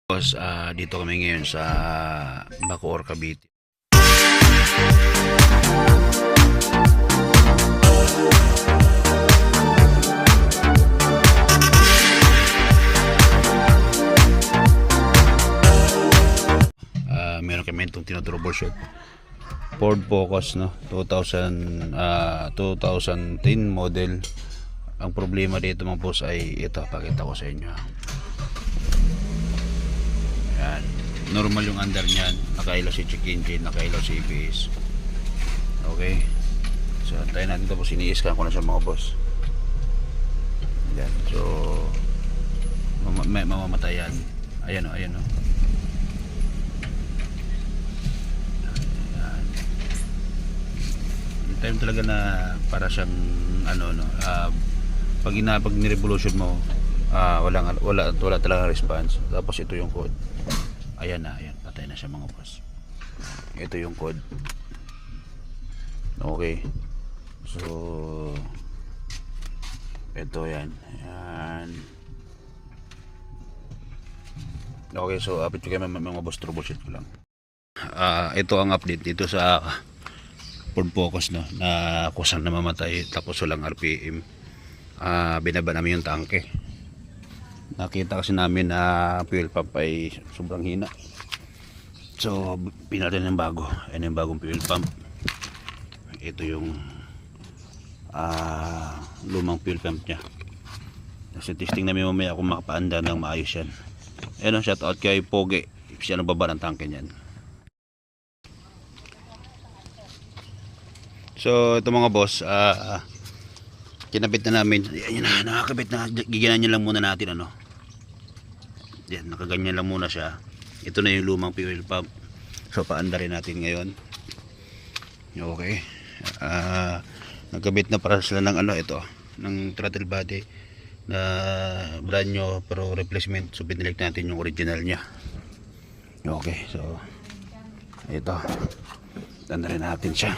Boss, dito kami ngayon sa Bacoor, Cavite. Meron kami itong tinotroubleshoot Ford Focus, no? 2010 model. Ang problema dito mga boss ay ito, pakita ko sa inyo. Yan. Normal yung under niyan, nakailaw si check engine, nakailaw si ABS. Okay, so antayin natin ito. Ini-scan ko na siya mga boss. Yan. So mamamatay yan. Ayan o, ayan o. Time talaga na para siyang ano no, pag ni-revolution mo, wala talaga response. Tapos ito yung code. Ayan na, ayan, patay na siya mga boss. Ito yung code. Okay, so ito yan, ayan. Okay, so update ko kayo mga boss, troubleshoot ko lang. Ito ang update dito sa Ford Focus, no, na kusang namamatay tapos walang RPM. Binaba namin yung tangke. Nakita kasi namin na fuel pump ay sobrang hina, so pinalitan ng bago. Ayan yung bagong fuel pump. Ito yung lumang fuel pump nya. Kasi testing namin mamaya kung makapaanda ng maayos yan. Ayan, shout out kay Pogi, siya nagbaba ng tangke nyan. So ito mga boss, kinabit na namin. Ayan na, nakakabit na. Giginan nyo lang muna natin, ano. Yan, nakaganyan lang muna siya. Ito na yung lumang fuel pump. So paanda rin natin ngayon. Okay, nagkabit na para sila ng ano, ito, ng throttle body na brand new pero replacement. So binalik natin yung original nya. Okay, so ito, tanda rin natin siya.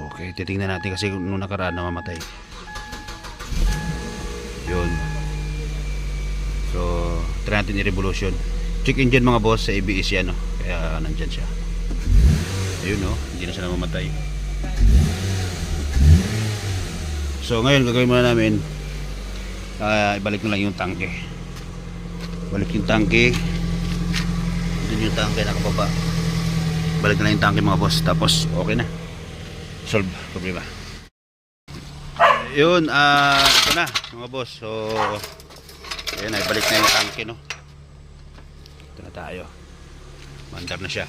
Okay, titingnan natin kasi nung nakaraan namamatay. Yun. So try natin i-revolution. Check engine mga boss, sa ABS yan, no? Kaya nandyan siya. Ayun, no? Hindi na siya namamatay. So ngayon gagawin muna namin, ibalik na lang yung tangke. Balik yung tangke. Doon yung tangke nakababa. Balik na lang yung tangke mga boss. Tapos okay na, solve problema. Yun, ito na mga boss. So ayun na, ibalik na yung tangke, no. Ito na tayo, mandar na siya.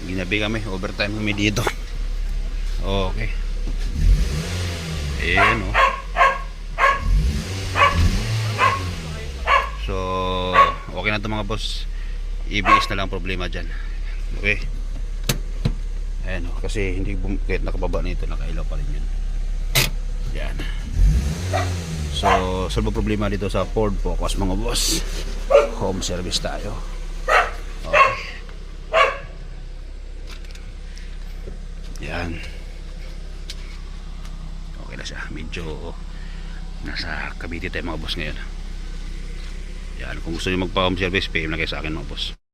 Ginabi kami, overtime kami dito. Okay, ayan, no. So okay na ito mga boss. ABS na lang problema dyan. Okay, ayan, oh, kasi hindi kahit nakababa nito, nakailaw pa rin yun. Yan. So solve problema dito sa Ford Focus mga boss. Home service tayo. Okay, yan. Okay na siya. Medyo nasa Cavite tayo mga boss ngayon. Yan, kung gusto nyo magpa home service, PM na kayo sa akin mga boss.